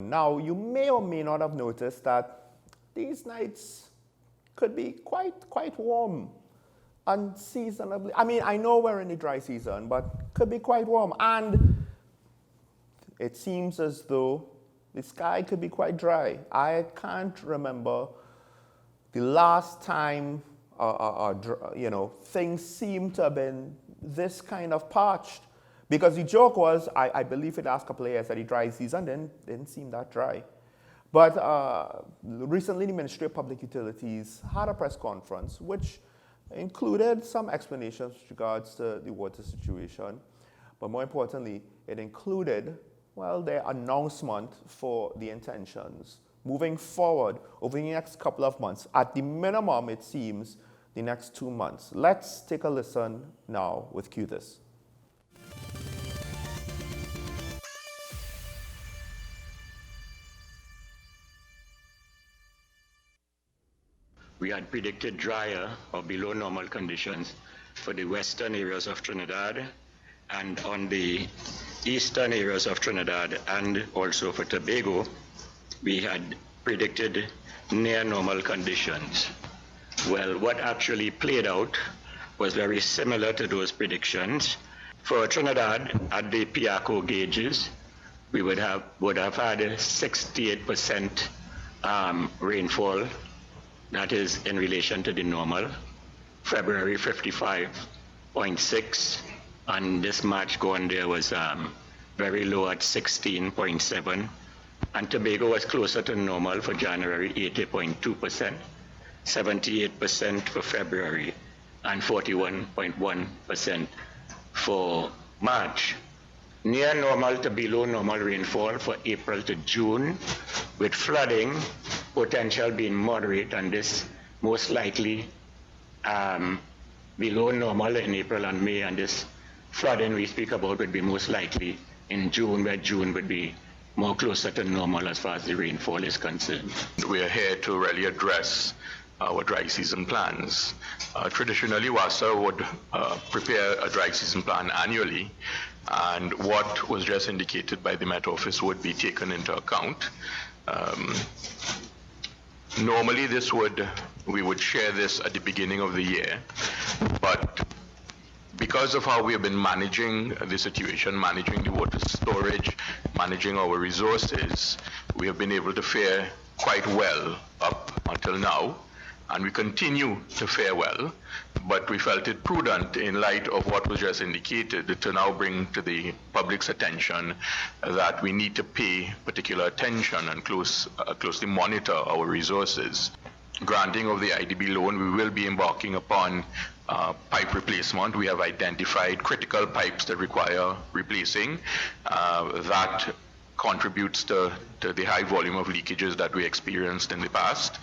Now, you may or may not have noticed that these nights could be quite warm, unseasonably. I mean, I know we're in the dry season, but could be quite warm. And it seems as though the sky could be quite dry. I can't remember the last time, things seem to have been this kind of parched. Because the joke was, I believe for the last couple of years that the dry season didn't seem that dry. But recently the Ministry of Public Utilities had a press conference which included some explanations with regards to the water situation. But more importantly, it included, well, their announcement for the intentions moving forward over the next couple of months. At the minimum, it seems, the next 2 months. Let's take a listen now with Ketan. We had predicted drier or below normal conditions for the western areas of Trinidad and on the eastern areas of Trinidad and also for Tobago, we had predicted near normal conditions. Well, what actually played out was very similar to those predictions. For Trinidad, at the Piaco gauges, we would have had a 68% rainfall. That is in relation to the normal. February 55.6, and this March going there was very low at 16.7, and Tobago was closer to normal for January, 80.2%, 78% for February, and 41.1% for March. Near normal to below normal rainfall for April to June, with flooding potential being moderate, and this most likely below normal in April and May, and this flooding we speak about would be most likely in June, where June would be more closer to normal as far as the rainfall is concerned. We are here to really address our dry season plans. Traditionally, WASA would prepare a dry season plan annually, and what was just indicated by the Met Office would be taken into account. Normally we would share this at the beginning of the year, but because of how we have been managing the situation, managing the water storage, managing our resources, we have been able to fare quite well up until now, and we continue to fare well, but we felt it prudent in light of what was just indicated to now bring to the public's attention that we need to pay particular attention and closely monitor our resources. Granting of the IDB loan, we will be embarking upon pipe replacement. We have identified critical pipes that require replacing. That contributes to the high volume of leakages that we experienced in the past.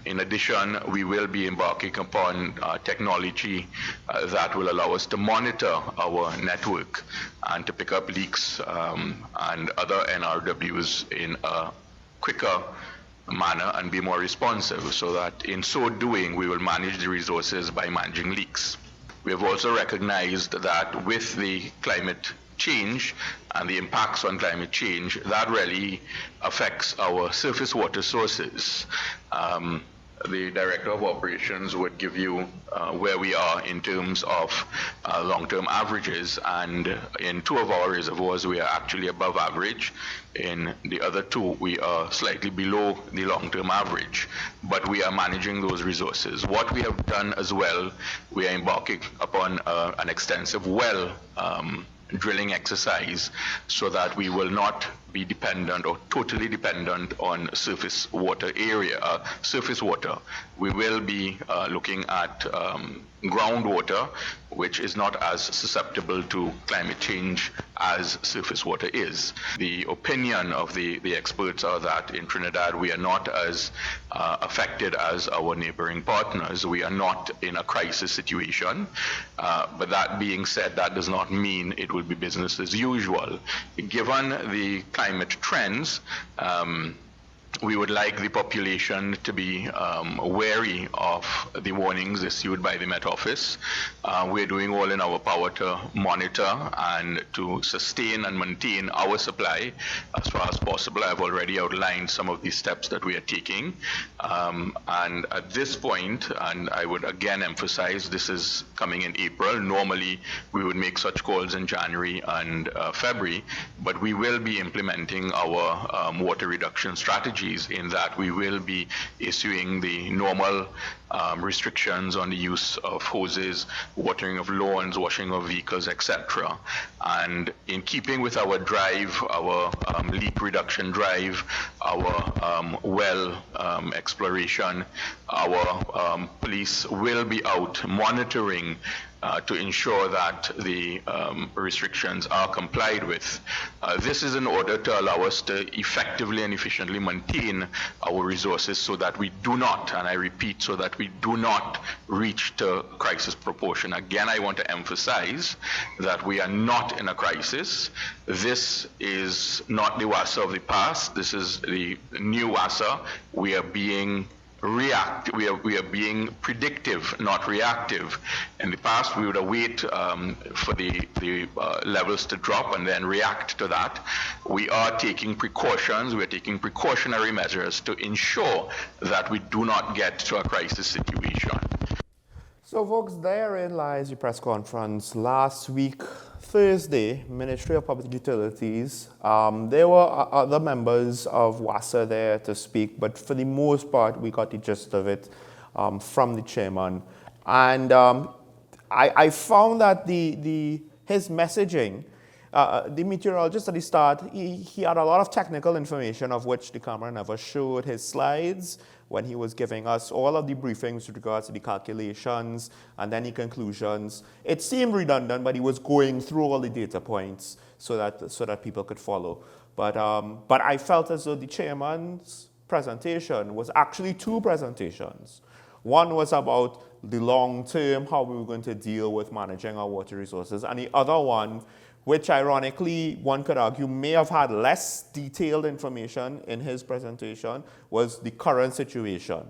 In addition, we will be embarking upon technology that will allow us to monitor our network and to pick up leaks and other NRWs in a quicker manner and be more responsive, so that in so doing we will manage the resources by managing leaks. We have also recognized that with the climate change and the impacts on climate change, that really affects our surface water sources. The Director of Operations would give you where we are in terms of long-term averages, and in 2 of our reservoirs we are actually above average. In the other 2 we are slightly below the long-term average, but we are managing those resources. What we have done as well, we are embarking upon an extensive well drilling exercise so that we will not be dependent or totally dependent on surface water. We will be looking at groundwater, which is not as susceptible to climate change as surface water is. The opinion of the experts are that in Trinidad we are not as affected as our neighboring partners. We are not in a crisis situation. But that being said, that does not mean it will be business as usual. Given the climate trends, we would like the population to be wary of the warnings issued by the Met Office. We're doing all in our power to monitor and to sustain and maintain our supply as far as possible. I've already outlined some of the steps that we are taking. And at this point, and I would again emphasize, this is coming in April. Normally, we would make such calls in January and February, but we will be implementing our water reduction strategies, in that we will be issuing the normal restrictions on the use of hoses, watering of lawns, washing of vehicles, etc. And in keeping with our drive, our leak reduction drive, our well exploration, our police will be out monitoring to ensure that the restrictions are complied with. This is in order to allow us to effectively and efficiently maintain our resources so that we do not, and I repeat, so that we do not reach to crisis proportion. Again, I want to emphasize that we are not in a crisis. This is not the WASA of the past. This is the new WASA. We are being we are being predictive, not reactive. In the past, we would await for the levels to drop and then react to that. We are taking precautions. We are taking precautionary measures to ensure that we do not get to a crisis situation. So, folks, therein lies the press conference last week, Thursday, Ministry of Public Utilities. There were other members of WASA there to speak, but for the most part, we got the gist of it from the chairman. And I found that his messaging, the meteorologist at the start, he had a lot of technical information of which the camera never showed his slides when he was giving us all of the briefings with regards to the calculations and then the conclusions. It seemed redundant, but he was going through all the data points so that people could follow. But I felt as though the chairman's presentation was actually two presentations. One was about the long term, how we were going to deal with managing our water resources, and the other one, which ironically one could argue may have had less detailed information in his presentation, was the current situation,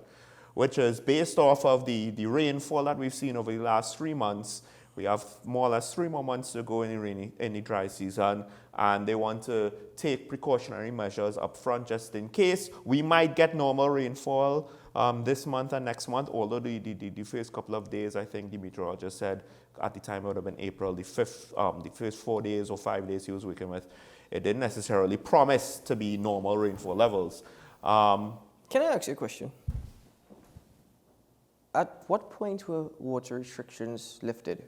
which is based off of the rainfall that we've seen over the last 3 months. We have more or less 3 more months to go in the dry season, and they want to take precautionary measures up front just in case. We might get normal rainfall this month and next month, although the first couple of days, I think the meteorologist said at the time it would have been April, the first 4 days or 5 days he was working with, it didn't necessarily promise to be normal rainfall levels. Can I ask you a question? At what point were water restrictions lifted?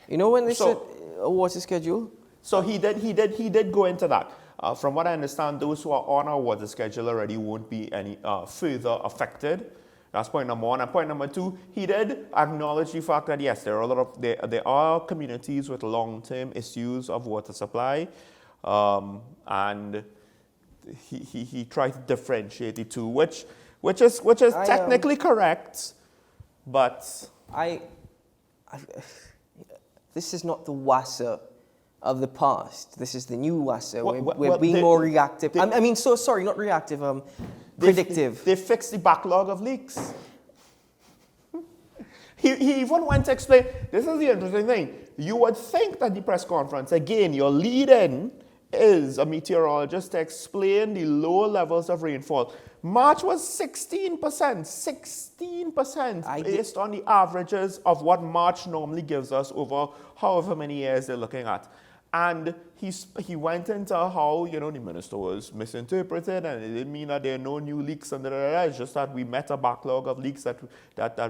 You know when they said a water schedule? So he did go into that. From what I understand, those who are on our water schedule already won't be any further affected. That's point number one. And point number two, he did acknowledge the fact that yes, there are communities with long-term issues of water supply, and he tried to differentiate the two, which is technically correct, but this is not the WASA of the past. This is the new WASA. We're being they, more reactive. Not reactive. Predictive. They fixed the backlog of leaks. He even went to explain, this is the interesting thing. You would think that the press conference, again, your lead-in is a meteorologist to explain the lower levels of rainfall. March was 16%, 16% based on the averages of what March normally gives us over however many years they're looking at. And he went into how, the minister was misinterpreted, and it didn't mean that there are no new leaks and it's just that we met a backlog of leaks that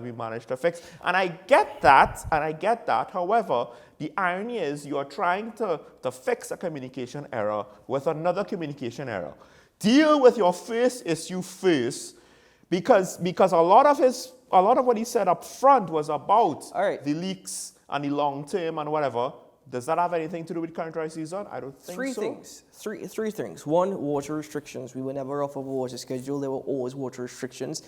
we managed to fix. And I get that. However, the irony is you are trying to fix a communication error with another communication error. Deal with your first issue first, because a lot of what he said up front was about the leaks and the long term and whatever. Does that have anything to do with current dry season? I don't think so. Three things. One, water restrictions. We were never off of a water schedule. There were always water restrictions.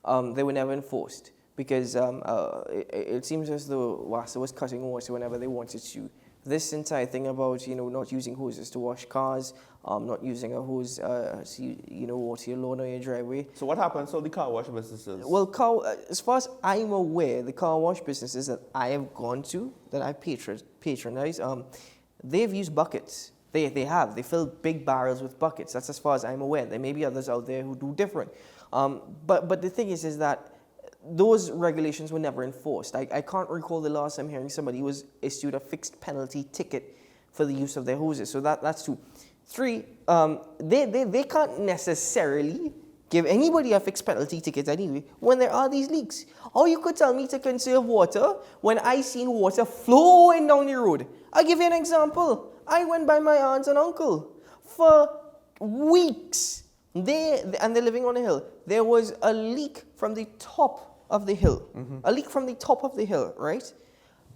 They were never enforced because it seems as though WASA was cutting water whenever they wanted to this entire thing about, not using hoses to wash cars, not using a hose, water your lawn or your driveway. So what happens to the car wash businesses? Well, as far as I'm aware, the car wash businesses that I have gone to, that I patronize, they've used buckets. They have. They fill big barrels with buckets. That's as far as I'm aware. There may be others out there who do different. But the thing is that those regulations were never enforced. I can't recall the last time hearing somebody was issued a fixed penalty ticket for the use of their hoses. So that's 2. 3, they can't necessarily give anybody a fixed penalty ticket anyway when there are these leaks. Or you could tell me to conserve water when I seen water flowing down the road. I'll give you an example. I went by my aunt and uncle for weeks. They're living on a hill. There was a leak from the top of the hill. A leak from the top of the hill, right?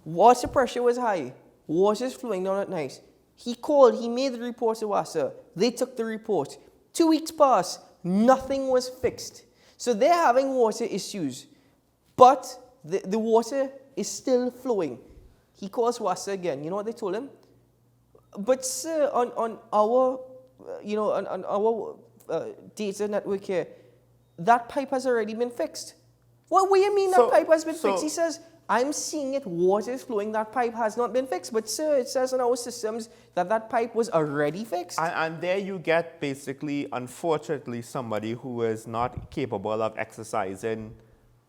Water pressure was high. Water's flowing down at night. He called, he made the report to WASA. They took the report. 2 weeks passed, nothing was fixed. So they're having water issues, but the water is still flowing. He calls WASA again. You know what they told him? But sir, on our data network here, that pipe has already been fixed. What do you mean that pipe has been fixed? He says, I'm seeing it, water is flowing, that pipe has not been fixed. But sir, it says in our systems that pipe was already fixed. And there you get basically, unfortunately, somebody who is not capable of exercising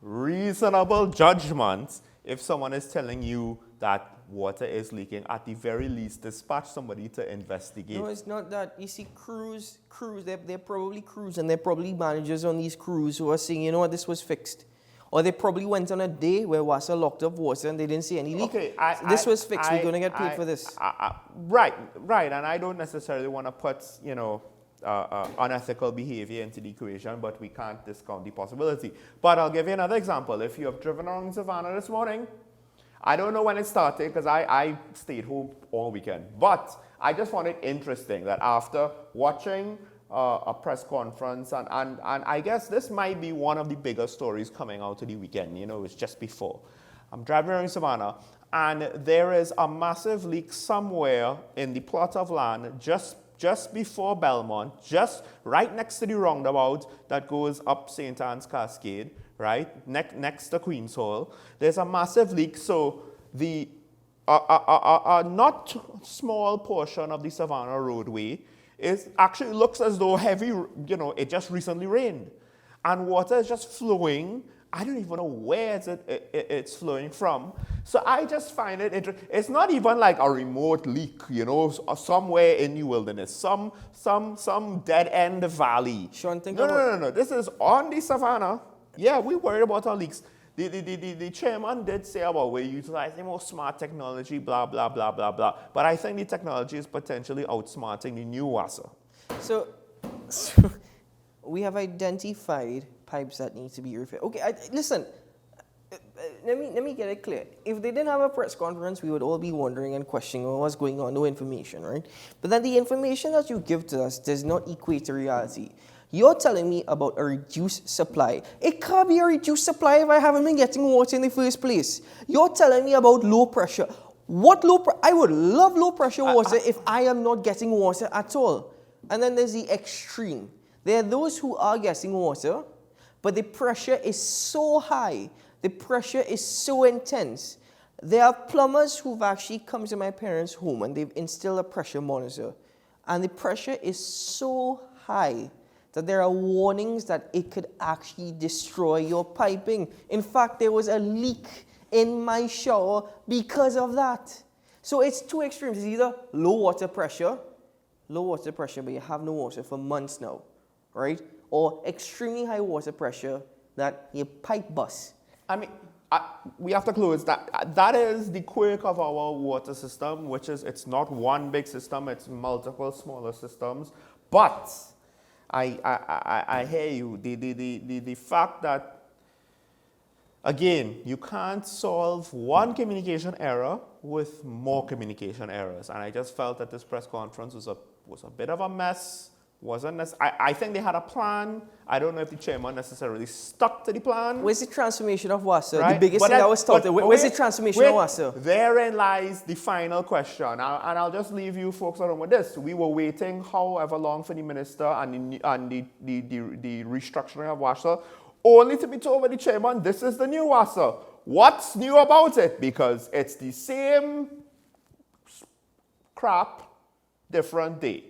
reasonable judgment. If someone is telling you that water is leaking, at the very least, dispatch somebody to investigate. No, it's not that. You see, crews, they're probably crews, and they're probably managers on these crews who are saying, you know what, this was fixed. Or they probably went on a day where WASA locked up water and they didn't see any leak. Okay, this was fixed. We're going to get paid for this. Right. And I don't necessarily want to put, unethical behavior into the equation, but we can't discount the possibility. But I'll give you another example. If you have driven around Savannah this morning, I don't know when it started because I stayed home all weekend. But I just found it interesting that after watching a press conference, and I guess this might be one of the bigger stories coming out of the weekend. It was just before. I'm driving around Savannah, and there is a massive leak somewhere in the plot of land just before Belmont, just right next to the roundabout that goes up St. Anne's Cascade, right, next to Queen's Hall. There's a massive leak, so the not small portion of the Savannah roadway actually looks as though heavy, it just recently rained. And water is just flowing. I don't even know where it's flowing from. So I just find it interesting. It's not even like a remote leak, somewhere in the wilderness, some dead-end valley. Sean, No. This is on the Savannah. Yeah, we worried about our leaks. The chairman did say about we're utilizing more smart technology, blah, blah, blah, blah, blah. But I think the technology is potentially outsmarting the new WASA. So we have identified pipes that need to be repaired. Okay, listen, let me get it clear. If they didn't have a press conference, we would all be wondering and questioning what's going on, no information, right? But then the information that you give to us does not equate to reality. You're telling me about a reduced supply. It can't be a reduced supply if I haven't been getting water in the first place. You're telling me about low pressure. What low pressure? I would love low pressure water if I am not getting water at all. And then there's the extreme. There are those who are getting water, but the pressure is so high. The pressure is so intense. There are plumbers who've actually come to my parents' home and they've installed a pressure monitor. And the pressure is so high that there are warnings that it could actually destroy your piping. In fact, there was a leak in my shower because of that. So it's two extremes. It's either low water pressure, but you have no water for months now, right? Or extremely high water pressure that your pipe busts. I mean, we have to close that. That is the quirk of our water system, which is it's not one big system, it's multiple smaller systems. But I hear you. The fact that, again, you can't solve one communication error with more communication errors. And I just felt that this press conference was a bit of a mess, I think they had a plan. I don't know if the chairman necessarily stuck to the plan. Where's the transformation of WASA? Right? The biggest But thing that- that was started. but Where's the wait, transformation wait, of WASA? Therein lies the final question. And I'll just leave you folks alone with this. We were waiting however long for the minister and the restructuring of WASA, only to be told by the chairman, this is the new WASA. What's new about it? Because it's the same crap, different day.